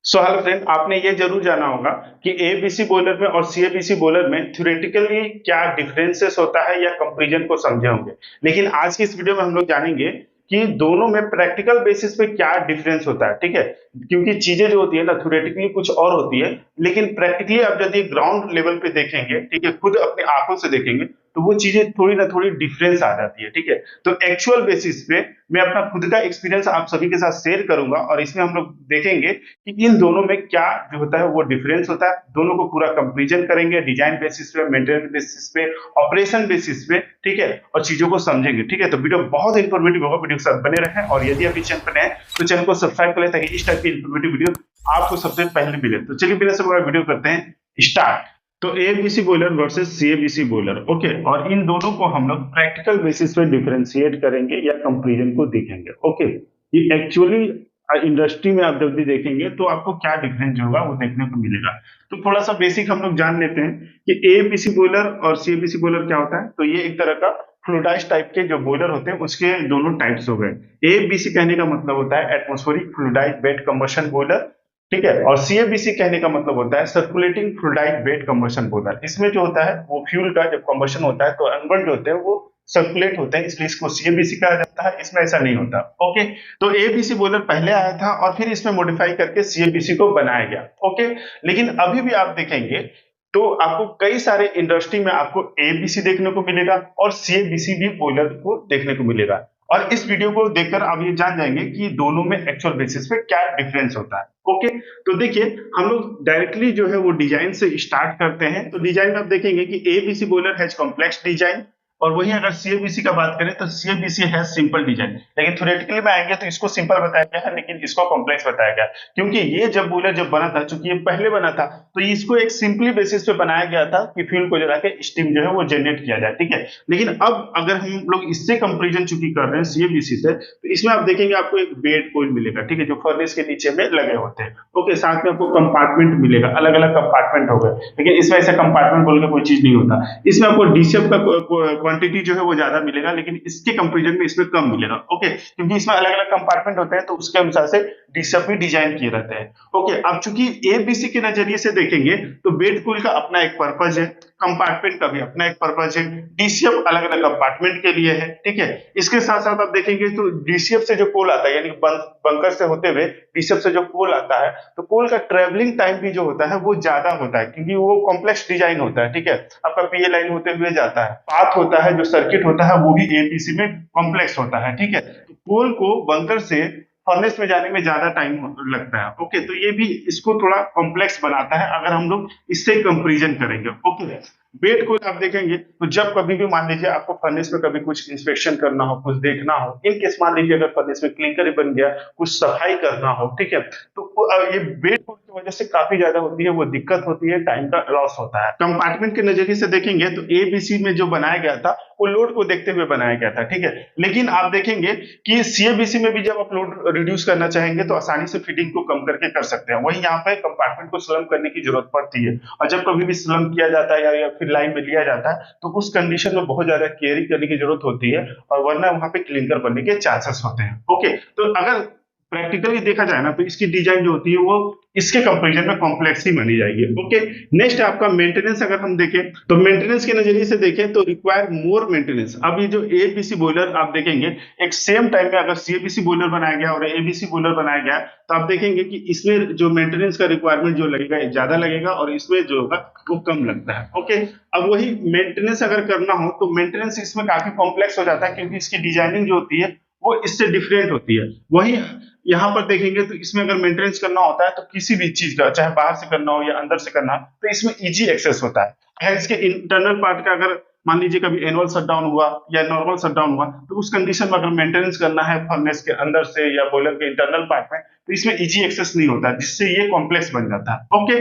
So hello friend, आपने ये जरूर जाना होगा कि एबीसी बॉयलर में और सीएबीसी बॉयलर में थ्योरेटिकली क्या डिफरेंसेस होता है या कंपैरिजन को समझे होंगे। लेकिन आज की इस वीडियो में हम लोग जानेंगे कि दोनों में प्रैक्टिकल बेसिस पे क्या डिफरेंस होता है। ठीक है, क्योंकि चीजें जो होती है ना थ्योरेटिकली कुछ और होती है, लेकिन प्रैक्टिकली आप यदि ग्राउंड लेवल पे देखेंगे, ठीक है, खुद अपने आंखों से देखेंगे तो वो चीजें थोड़ी ना थोड़ी डिफरेंस आ जाती है। ठीक है, तो एक्चुअल बेसिस पे मैं अपना खुद का एक्सपीरियंस आप सभी के साथ शेयर करूंगा और इसमें हम लोग देखेंगे कि इन दोनों में क्या जो होता है वो डिफरेंस होता है। दोनों को पूरा कंपैरिजन करेंगे डिजाइन बेसिस पे, मेंटेनेंस बेसिस पे, ऑपरेशन बेसिस पे। ठीक है, और चीजों को समझेंगे। ठीक है, तो वीडियो बहुत इंफॉर्मेटिव होगा, वीडियो के साथ बने रहें। और यदि आप इस चैनल पर नए हैं तो चैनल को सब्सक्राइब करें ताकि इस टाइप की इंफॉर्मेटिव वीडियो आपको सबसे पहले मिले। तो चलिए बिना समय वीडियो करते हैं स्टार्ट। तो ABC boiler versus CABC boiler, okay, और इन दोनों को हम लोग प्रैक्टिकल बेसिस पे डिफरेंशिएट करेंगे या कंपैरिजन को देखेंगे। ओके, ये एक्चुअली इंडस्ट्री में आप जब भी देखेंगे तो आपको क्या डिफरेंस होगा वो देखने को मिलेगा। तो थोड़ा सा बेसिक हम लोग जान लेते हैं कि एबीसी बॉयलर और सीएबीसी बॉयलर क्या होता है। तो ये एक तरह का फ्लूइडाइज टाइप के जो बॉयलर होते हैं उसके दोनों टाइप्स हो गए। एबीसी कहने का मतलब होता है एटमॉस्फेरिक फ्लूइडाइज बेड कंबशन बॉयलर। ठीक है, और सीएबीसी कहने का मतलब होता है सर्कुलेटिंग फ्लूइडाइज बेड कंबशन बॉयलर। इसमें जो होता है वो फ्यूल का जब कंबशन होता है तो अनबर्न जो होते हैं वो सर्कुलेट होते हैं, इसलिए इसको सीएबीसी कहा जाता है। इसमें ऐसा नहीं होता। ओके, तो एबीसी बॉयलर पहले आया था और फिर इसमें मॉडिफाई करके सीएबीसी को बनाया गया। ओके, लेकिन अभी भी आप देखेंगे तो आपको कई सारे इंडस्ट्री में आपको एबीसी देखने को मिलेगा और सीएबीसी भी बॉयलर को देखने को मिलेगा। और इस वीडियो को देखकर आप ये जान जाएंगे कि दोनों में एक्चुअल बेसिस पे क्या डिफरेंस होता है। ओके, तो देखिए हम लोग डायरेक्टली जो है वो डिजाइन से स्टार्ट करते हैं। तो डिजाइन में आप देखेंगे कि ABC boiler has complex design और वहीं अगर सीएबीसी का बात करें तो सीएबीसी है सिंपल डिजाइन। लेकिन थ्योरेटिकली में आएंगे तो इसको सिंपल बताया गया है लेकिन इसको कॉम्प्लेक्स बताया गया, क्योंकि ये जब बॉयलर जब बना था, चूंकि ये पहले बना था तो इसको एक सिंपली बेसिस पे बनाया गया था कि फ्यूल को जला के स्टीम जो है वो जनरेट किया जाए। ठीक है, लेकिन अब अगर हम लोग इससे कंपेरिजन चूंकि कर रहे हैं सीएबीसी से, तो इसमें आप देखेंगे आपको एक बेड कोईल मिलेगा। ठीक है, जो फर्नेस के नीचे में लगे होते हैं। ओके, साथ में आपको कंपार्टमेंट मिलेगा, अलग अलग कंपार्टमेंट हो गए, लेकिन इसमें ऐसा कंपार्टमेंट बोल के कोई चीज नहीं होता। इसमें आपको डीसीएफ का क्वांटिटी जो है वो ज्यादा मिलेगा, लेकिन इसके कंपेरिजन में इसमें कम मिलेगा। ओके, क्योंकि इसमें अलग अलग कंपार्टमेंट होते हैं तो उसके अनुसार से डीसीएफ भी डिजाइन किए रहते हैं। ओके, अब चूंकि एबीसी के नजरिए से देखेंगे तो बेड कूल का अपना एक पर्पज है, कंपार्टमेंट का भी अपना एक पर्पज है, डीसीएफ अलग अलग कंपार्टमेंट के लिए है। ठीक है, इसके साथ साथ आप देखेंगे तो डीसीएफ से जो कोल आता है, यानी बंकर से होते हुए डीसीएफ से जो कोल आता है, तो कोल का ट्रेवलिंग टाइम भी जो होता है वो ज्यादा होता है, क्योंकि वो कॉम्प्लेक्स डिजाइन होता है। ठीक है, आपका पीए लाइन होते हुए जाता है, पाथ होता है, जो सर्किट होता है वो भी एबीसी में कॉम्प्लेक्स होता है। ठीक है, तो कोल को बंकर से फर्नेस में जाने में ज्यादा टाइम लगता है। ओके, तो ये भी इसको थोड़ा कॉम्प्लेक्स बनाता है अगर हम लोग इससे कंपैरिजन करेंगे। ओके, बेड को आप देखेंगे तो जब कभी भी मान लीजिए आपको फर्नेस में कभी कुछ इंस्पेक्शन करना हो, कुछ देखना हो, इन केस मान लीजिए अगर फर्नेस में क्लिंकर बन गया, कुछ सफाई करना हो, ठीक है, तो ये बेड कोड की वजह से काफी ज्यादा होती है, वो दिक्कत होती है, टाइम का लॉस होता है। कंपार्टमेंट के नजरिए से देखेंगे तो एबीसी में जो बनाया गया था वो लोड को देखते हुए बनाया गया था। ठीक है, लेकिन आप देखेंगे कि सीएबीसी में भी जब आप लोड रिड्यूस करना चाहेंगे तो आसानी से फीडिंग को कम करके कर सकते हैं। वहीं यहाँ पे कंपार्टमेंट को स्लम करने की जरूरत पड़ती है, और जब कभी भी स्लम किया जाता है या फिर लाइन में लिया जाता है तो उस कंडीशन में बहुत ज्यादा केयरिंग करने की जरूरत होती है, और वरना वहां पे क्लिंकर बनने के चांसेस होते हैं। ओके, तो अगर प्रैक्टिकली देखा जाए ना तो इसकी डिजाइन जो होती है वो इसके कंपैरिजन में कॉम्प्लेक्स ही मानी जाएगी। ओके, नेक्स्ट आपका मेंटेनेंस अगर हम देखें तो मेंटेनेंस के नजरिए से देखें तो रिक्वायर मोर मेंटेनेंस। अब ये जो एबीसी बॉयलर आप देखेंगे एक सेम टाइम में अगर सीएबीसी बॉयलर बनाया गया और एबीसी बॉयलर बनाया गया तो आप देखेंगे कि इसमें जो मेंटेनेंस का रिक्वायरमेंट जो लगेगा ज्यादा लगेगा और इसमें जो होगा वो कम लगता है। ओके, अब वही मेंटेनेंस अगर करना हो तो मेंटेनेंस इसमें काफी कॉम्प्लेक्स हो जाता है, क्योंकि इसकी डिजाइनिंग जो होती है वो इससे डिफरेंट होती है। वही यहाँ पर देखेंगे तो इसमें अगर मेंटेनेंस करना होता है तो किसी भी चीज का, चाहे बाहर से करना हो या अंदर से करना, तो इसमें इजी एक्सेस होता है। अगर इसके इंटरनल पार्ट का अगर मान लीजिए कभी एनुअल शटडाउन हुआ या नॉर्मल शटडाउन हुआ तो उस कंडीशन में अगर मेंटेनेंस करना है फर्नेस के अंदर से या बॉयलर के इंटरनल पार्ट में तो इसमें इजी एक्सेस नहीं होता, जिससे ये कॉम्प्लेक्स बन जाता है। ओके,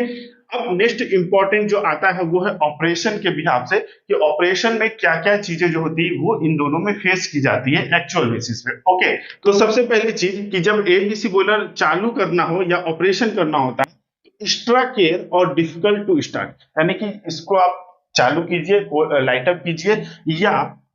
अब नेक्स्ट इंपॉर्टेंट जो आता है वो है ऑपरेशन के बिहाफ से, कि ऑपरेशन में क्या क्या चीजें जो होती है वो इन दोनों में फेस की जाती है एक्चुअल बेसिस पे। ओके, तो सबसे पहली चीज कि जब एबीसी बॉयलर चालू करना हो या ऑपरेशन करना होता है तो एक्स्ट्रा केयर और डिफिकल्ट टू स्टार्ट, यानी कि इसको आप चालू कीजिए, लाइट अप कीजिए या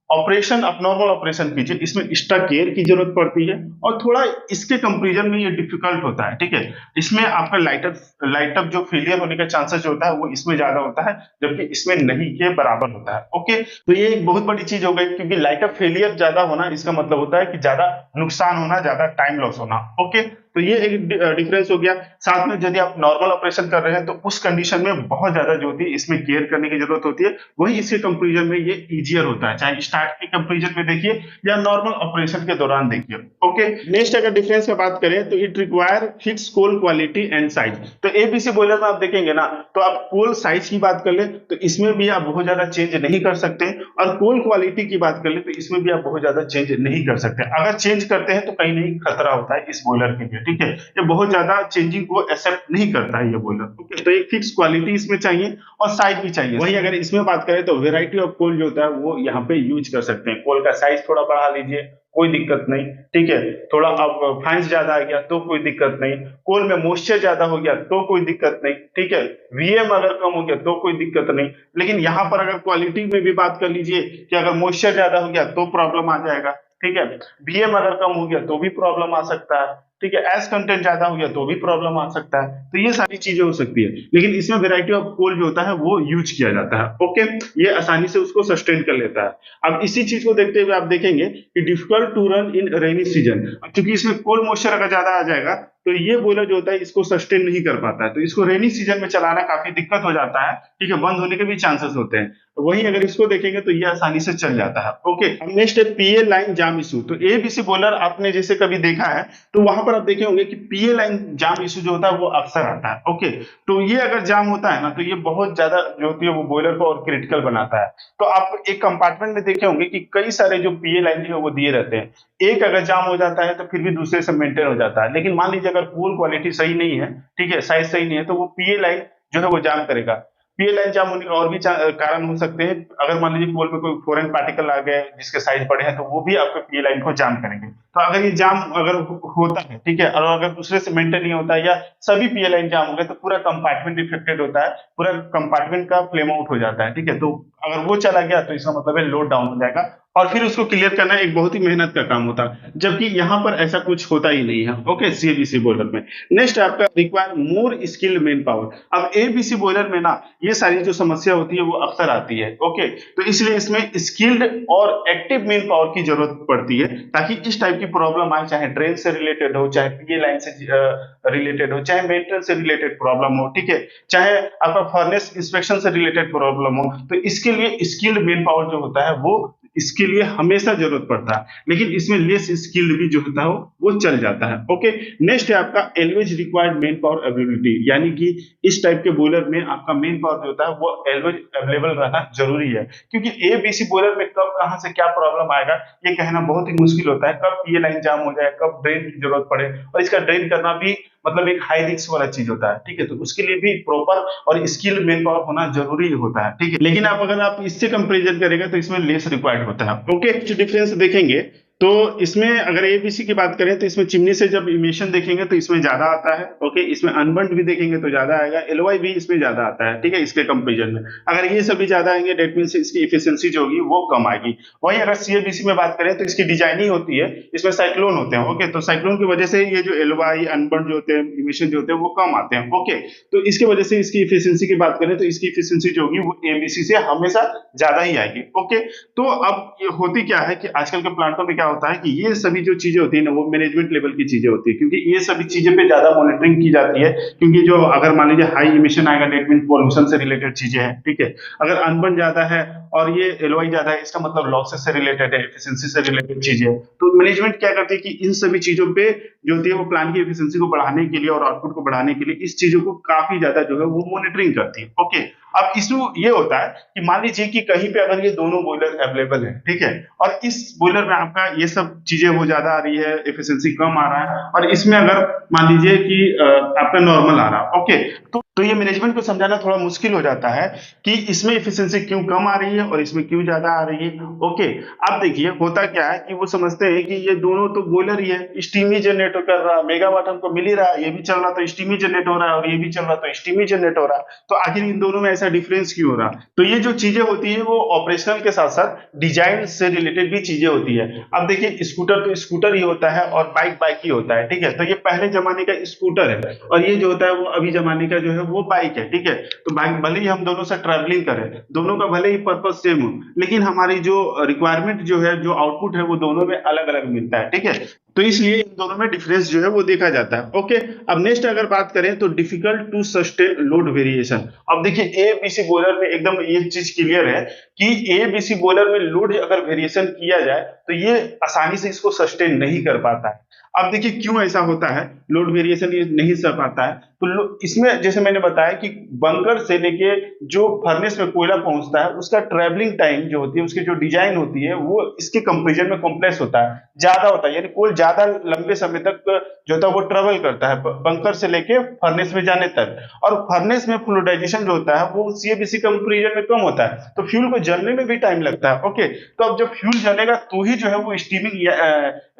ऑपरेशन अपनॉर्मल ऑपरेशन कीजिए, इसमें एक्स्ट्रा केयर की जरूरत पड़ती है और थोड़ा इसके कंपैरिजन में ये डिफिकल्ट होता है, ठीक है। इसमें आपका लाइट अप जो फेलियर होने का चांसेस होता है वो इसमें ज्यादा होता है, जबकि इसमें नहीं के बराबर होता है। ओके, तो ये एक बहुत बड़ी चीज हो गई, क्योंकि लाइट अप फेलियर ज्यादा होना इसका मतलब होता है कि ज्यादा नुकसान होना, ज्यादा टाइम लॉस होना। ओके, तो ये एक डिफरेंस हो गया। साथ में यदि आप नॉर्मल ऑपरेशन कर रहे हैं तो उस कंडीशन में बहुत ज्यादा जो होती है इसमें केयर करने की जरूरत होती है, वही इसके कंपैरिजन में ये इजियर होता है, चाहे स्टार्ट के कंपैरिजन में देखिए या नॉर्मल ऑपरेशन के दौरान देखिए। ओके, नेक्स्ट अगर डिफरेंस की बात करें तो it require fix coal quality and size. तो एबीसी बॉयलर में आप देखेंगे ना, तो आप कोल साइज की बात कर ले तो इसमें भी आप बहुत ज्यादा चेंज नहीं कर सकते, और कोल क्वालिटी की बात कर ले तो इसमें भी आप बहुत ज्यादा चेंज नहीं कर सकते। अगर चेंज करते हैं तो कहीं नहीं खतरा होता है इस बॉयलर के लिए, ठीक है। ये बहुत ज्यादा चेंजिंग को एक्सेप्ट नहीं करता है ये बॉयलर। ओके, तो एक फिक्स क्वालिटी इसमें चाहिए और साइज भी चाहिए। वही अगर इसमें बात करें तो वेराइटी ऑफ कोल जो होता है वो यहाँ पे यूज कर सकते हैं। कोल का साइज थोड़ा बढ़ा लीजिए, कोई दिक्कत नहीं, ठीक है। थोड़ा अब फाइंस ज्यादा आ गया तो कोई दिक्कत नहीं, कोल में मॉइस्चर ज्यादा हो गया तो कोई दिक्कत नहीं, ठीक है। वीएम अगर कम हो गया तो कोई दिक्कत नहीं। लेकिन यहाँ पर अगर क्वालिटी में भी बात कर लीजिए कि अगर मॉइस्चर ज्यादा हो गया तो प्रॉब्लम आ जाएगा, ठीक है। वीएम अगर कम हो गया तो भी प्रॉब्लम आ सकता है, ठीक है। एस कंटेंट ज्यादा हो गया तो भी प्रॉब्लम आ सकता है। तो ये सारी चीजें हो सकती है, लेकिन इसमें वेराइटी ऑफ कोल जो होता है वो यूज किया जाता है। ओके, ये आसानी से उसको सस्टेन कर लेता है। अब इसी चीज को देखते हुए आप देखेंगे कि difficult to run in rainy season, क्योंकि इसमें कोल मॉइस्चर अगर ज्यादा आ जाएगा तो ये बॉयलर जो होता है इसको सस्टेन नहीं कर पाता है, तो इसको रेनी सीजन में चलाना काफी दिक्कत हो जाता है, ठीक है। बंद होने के भी चांसेस होते हैं। वहीं अगर इसको देखेंगे तो ये आसानी से चल जाता है। ओके, अब नेक्स्ट है पीए लाइन जाम इशू। तो एबीसी बॉयलर आपने जैसे कभी देखा है तो वहां पर आप देखे होंगे कि पीए लाइन जाम इशू जो होता है वो अक्सर आता है। ओके, तो ये अगर जाम होता है ना तो ये बहुत ज्यादा जो होती है वो बॉयलर को और क्रिटिकल बनाता है। तो आप एक कंपार्टमेंट में देखे होंगे कि कई सारे जो पीए लाइन जो है वो दिए रहते हैं, एक अगर जाम हो जाता है तो फिर भी दूसरे से मेंटेन हो जाता है। लेकिन मान लीजिए अगर कोल क्वालिटी सही नहीं है, ठीक है, साइज सही नहीं है, तो वो पीए लाइन जो है वो जाम करेगा। पीए लाइन जाम होने के और भी कारण हो सकते हैं। अगर मान लीजिए कोल में कोई फॉरेन पार्टिकल आ गए जिसके साइज बड़े हैं तो वो भी आपके पीए लाइन को जाम करेंगे। तो अगर ये जाम अगर होता है, ठीक है, और अगर दूसरे से मेंटेन नहीं होता है या सभी पीए लाइन जाम हो गए तो पूरा कंपार्टमेंट इफेक्टेड होता है, पूरा कंपार्टमेंट का फ्लेम आउट हो जाता है, ठीक है। तो अगर वो चला गया तो इसका मतलब है लोड डाउन हो जाएगा और फिर उसको क्लियर करना एक बहुत ही मेहनत का काम होता है, जबकि यहाँ पर ऐसा कुछ होता ही नहीं है। ओके, सीबीसी बॉयलर में नेक्स्ट आपका require more skilled man power. अब एबीसी बॉयलर में ना ये सारी जो समस्या होती है वो अक्सर आती है। ओके, तो इसलिए इसमें स्किल्ड और एक्टिव मैन पावर की जरूरत पड़ती है, ताकि इस टाइप की प्रॉब्लम आए, चाहे ड्रेन से रिलेटेड हो, चाहे पीए लाइन से रिलेटेड हो, चाहे मेंटेनेंस से रिलेटेड प्रॉब्लम हो, ठीक है, चाहे आपका फर्नेस इंस्पेक्शन से रिलेटेड प्रॉब्लम हो। तो इसके लिए स्किल्ड मैन पावर जो होता है वो इसके लिए हमेशा जरूरत पड़ता है, लेकिन इसमें लेस स्किल्ड भी जो होता है वो चल जाता है। ओके, नेक्स्ट है आपका always required man power availability, यानी कि इस टाइप के बॉयलर में आपका मैन पावर जो होता है वो एलवेज अवेलेबल रहना जरूरी है, क्योंकि एबीसी बॉयलर में कब कहां से क्या प्रॉब्लम आएगा ये कहना बहुत ही मुश्किल होता है। कब पीए लाइन जाम हो जाए, कब ड्रेन की जरूरत पड़े, और इसका ड्रेन करना भी मतलब एक हाई रिस्क वाला चीज होता है, ठीक है। तो उसके लिए भी प्रॉपर और स्किल्ड मैन पावर होना जरूरी होता है, ठीक है। लेकिन अगर आप इससे कंपेरिजन करेंगे तो इसमें लेस रिक्वायर्ड होता है। ओके, कुछ डिफरेंस देखेंगे तो इसमें अगर एबीसी की बात करें तो इसमें चिमनी से जब इमिशन देखेंगे तो इसमें ज्यादा आता है। ओके, इसमें अनबर्न्ड भी देखेंगे तो ज्यादा आएगा, एलओआई भी इसमें ज्यादा आता है, ठीक है, इसके कंपेरिजन में। अगर ये सभी ज्यादा आएंगे डेट मींस इसकी एफिशिएंसी जो होगी वो कम आएगी। वहीं अगर सीएबीसी में बात करें तो इसकी डिजाइनिंग होती है, इसमें साइक्लोन होते हैं। ओके, तो साइक्लोन की वजह से ये जो एलओआई अनबर्न्ड जो होते हैं, इमिशन जो होते हैं वो कम आते हैं। ओके, तो इसकी वजह से इसकी एफिशिएंसी की बात करें तो इसकी एफिशिएंसी जो होगी वो एबीसी से हमेशा ज्यादा ही आएगी। ओके, तो अब ये होती क्या है कि आजकल के प्लांटों में क्या होता है कि ये सभी जो चीजें होती है ना वो मैनेजमेंट लेवल की चीजें होती है, क्योंकि ये सभी चीजें पे ज्यादा मॉनिटरिंग की जाती है। क्योंकि जो अगर मान लीजिए हाई इमिशन आएगा डेट मीन पॉल्यूशन से रिलेटेड चीजें हैं, ठीक है। अगर अनबर्न ज्यादा है और ये एलओआई ज्यादा है, इसका मतलब लॉसेस से रिलेटेड है, एफिशिएंसी से रिलेटेड चीजें है। तो मैनेजमेंट क्या करती है कि इन सभी चीजों पे जो होती है वो प्लांट की एफिशिएंसी को बढ़ाने के लिए और आउटपुट को बढ़ाने के लिए इस चीजों को काफी ज्यादा जो है वो मॉनिटरिंग करती है। ओके, अब इशू ये होता है कि मान लीजिए कि कहीं पे अगर ये दोनों बॉयलर अवेलेबल है, ठीक है, और इस बॉयलर में आपका ये सब चीजें वो ज्यादा आ रही है, एफिशिएंसी कम आ रहा है, और इसमें अगर मान लीजिए कि आपका नॉर्मल आ रहा है। ओके, तो तो ये मैनेजमेंट को समझाना थोड़ा मुश्किल हो जाता है कि इसमें एफिशिएंसी क्यों कम आ रही है और इसमें क्यों ज्यादा आ रही है। ओके, अब देखिए होता क्या है कि वो समझते हैं कि ये दोनों तो बॉयलर ही है, स्टीम ही जनरेट कर रहा है, मेगावाट हमको मिल ही रहा है, ये भी चल रहा तो स्टीम ही जनरेट हो रहा है और ये भी चल रहा तो स्टीम ही जनरेट हो रहा है, तो आखिर इन दोनों में ऐसा डिफरेंस क्यों हो रहा। तो ये जो चीजें होती है वो ऑपरेशनल के साथ साथ डिजाइन से रिलेटेड भी चीजें होती है। अब देखिए स्कूटर तो स्कूटर ही होता है और बाइक बाइक ही होता है, ठीक है। तो ये पहले जमाने का स्कूटर है और ये जो होता है वो अभी जमाने का जो है वो बाइक है, ठीक है। तो बाइक भले ही हम दोनों से ट्रैवलिंग करें, दोनों का भले ही पर्पस सेम हो, लेकिन हमारी जो रिक्वायरमेंट जो है, जो आउटपुट है, वो दोनों में अलग अलग मिलता है, ठीक है। तो इसलिए इन दोनों में डिफरेंस जो है वो देखा जाता है। ओके, अब नेक्स्ट अगर बात करें तो difficult to sustain load variation. अब देखिए एबीसी बॉयलर में एकदम ये चीज क्लियर है कि एबीसी बॉयलर में लोड अगर वेरिएशन किया जाए तो ये आसानी से इसको सस्टेन नहीं कर पाता है। अब देखिए क्यों ऐसा होता है, लोड वेरिएशन ये नहीं सह पाता है। तो इसमें जैसे मैंने बताया कि बंकर से लेके जो फर्नेस में कोयला पहुंचता है उसका ट्रेवलिंग टाइम जो होती है, उसकी जो डिजाइन होती है वो इसके कंपेरिजन में कॉम्प्लेक्स होता है, ज्यादा होता है, यानी कोल ज्यादा लंबे समय तक जो होता है वो ट्रेवल करता है बंकर से लेके फर्नेस में जाने तक। और फर्नेस में फ्लूइडाइजेशन जो होता है वो सीएबीसी कंपेरिजन में कम होता है, तो फ्यूल को जलने में भी टाइम लगता है। ओके, तो अब जब फ्यूल जलेगा तो ही जो है वो स्टीमिंग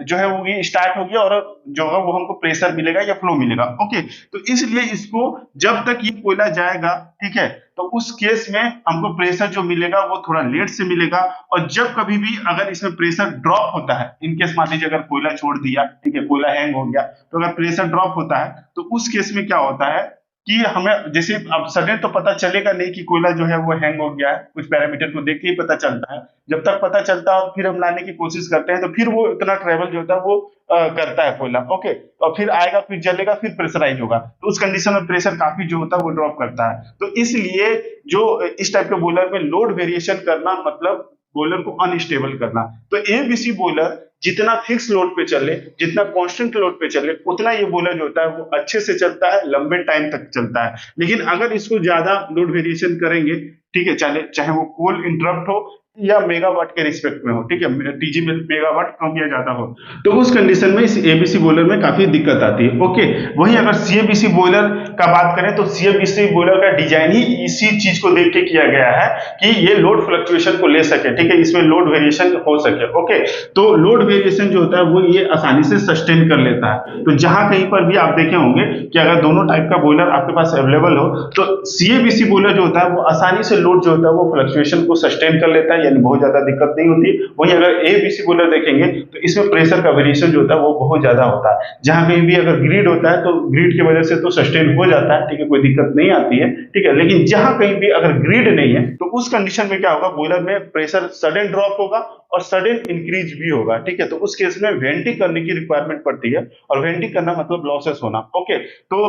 जो है वो स्टार्ट होगी और जो है वो हमको प्रेशर मिलेगा या फ्लो मिलेगा। ओके, तो इसलिए इसको जब तक ये कोयला जाएगा, ठीक है, तो उस केस में हमको प्रेशर जो मिलेगा वो थोड़ा लेट से मिलेगा। और जब कभी भी अगर इसमें प्रेशर ड्रॉप होता है, इनकेस मान लीजिए अगर कोयला छोड़ दिया, ठीक है, कोयला हैंग हो गया, तो अगर प्रेशर ड्रॉप होता है तो उस केस में क्या होता है कि हमें जैसे अब सडन तो पता चलेगा नहीं कि कोयला जो है वो हैंग हो गया है, कुछ पैरामीटर को देख के ही पता चलता है। जब तक पता चलता है और फिर हम लाने की कोशिश करते हैं तो फिर वो इतना ट्रेवल जो होता है वो करता है कोयला। ओके, और फिर आएगा, फिर जलेगा, फिर प्रेशराइज होगा, तो उस कंडीशन में प्रेशर काफी जो होता है वो ड्रॉप करता है। तो इसलिए जो इस टाइप के बॉयलर में लोड वेरिएशन करना मतलब बॉयलर को अनस्टेबल करना। तो एबीसी बॉयलर जितना फिक्स लोड पे चले, जितना कांस्टेंट लोड पे चले, उतना ये बॉयलर जो होता है वो अच्छे से चलता है, लंबे टाइम तक चलता है। लेकिन अगर इसको ज्यादा लोड वेरिएशन करेंगे, ठीक है, चाहे चाहे वो कोल इंटरप्ट हो या मेगावाट के रिस्पेक्ट में हो, ठीक है, टीजी में मेगावाट कम या ज्यादा हो, तो उस कंडीशन में इस एबीसी बॉयलर में काफी दिक्कत आती है। ओके, वहीं अगर सीएबीसी बॉयलर का बात करें तो सीएबीसी बॉयलर का डिजाइन ही इसी चीज को देख के किया गया है कि ये लोड फ्लक्चुएशन को ले सके, ठीक है, इसमें लोड वेरिएशन हो सके। ओके, तो लोड वेरिएशन जो होता है वो ये आसानी से सस्टेन कर लेता है। तो जहां कहीं पर भी आप देखे होंगे कि अगर दोनों टाइप का बॉयलर आपके पास अवेलेबल हो तो सीएबीसी बॉयलर जो होता है वो आसानी से लोड जो होता है वो फ्लक्चुएशन को सस्टेन कर लेता है, यानी बहुत ज्यादा दिक्कत नहीं होती। वहीं अगर एबीसी बॉयलर देखेंगे तो इसमें प्रेशर का वेरिएशन जो होता है वो बहुत ज्यादा होता है। जहां कहीं भी अगर ग्रिड होता है तो ग्रिड की वजह से तो सस्टेन हो जाता है, ठीक है, कोई दिक्कत नहीं आती है, ठीक है। लेकिन जहां कहीं भी अगर ग्रिड नहीं है तो उस कंडीशन में क्या होगा, बॉयलर में प्रेशर सडन ड्रॉप होगा और सडन इंक्रीज भी होगा, ठीक है। तो उस केस में वेंटिंग करने की रिक्वायरमेंट पड़ती है और वेंटिंग करना मतलब लॉसेस होना। ओके, तो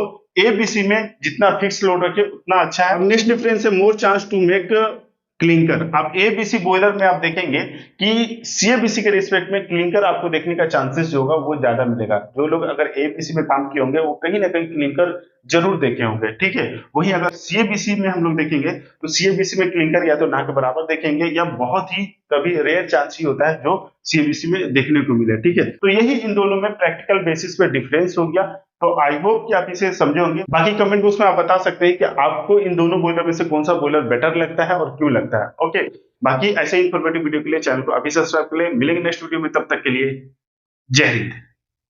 एबीसी में जितना फिक्स लोड रखे उतना अच्छा है। नेक्स्ट डिफरेंस है more chance to make clinker. अब एबीसी बॉयलर में आप देखेंगे कि सीएबीसी के रिस्पेक्ट में क्लिंकर आपको देखने का चांसेस जो होगा वो ज्यादा मिलेगा। जो लोग अगर एबीसी में काम किए होंगे वो कहीं ना कहीं क्लिंकर जरूर देखे होंगे, ठीक है। वहीं अगर सीएबीसी में हम लोग देखेंगे तो सीएबीसी में क्लिंकर या तो ना के बराबर देखेंगे या बहुत ही कभी रेयर चांस ही होता है जो सीएबीसी में देखने को मिले, ठीक है। तो यही इन दोनों में प्रैक्टिकल बेसिस पे डिफरेंस हो गया। तो आई होप कि आप इसे समझे होंगे। बाकी कमेंट बॉक्स में आप बता सकते हैं कि आपको इन दोनों बॉयलर में से कौन सा बॉयलर बेटर लगता है और क्यों लगता है। ओके, बाकी ऐसे इंफॉर्मेटिव वीडियो के लिए चैनल को अभी सब्सक्राइब कर ले। मिलेंगे नेक्स्ट वीडियो में, तब तक के लिए जय हिंद।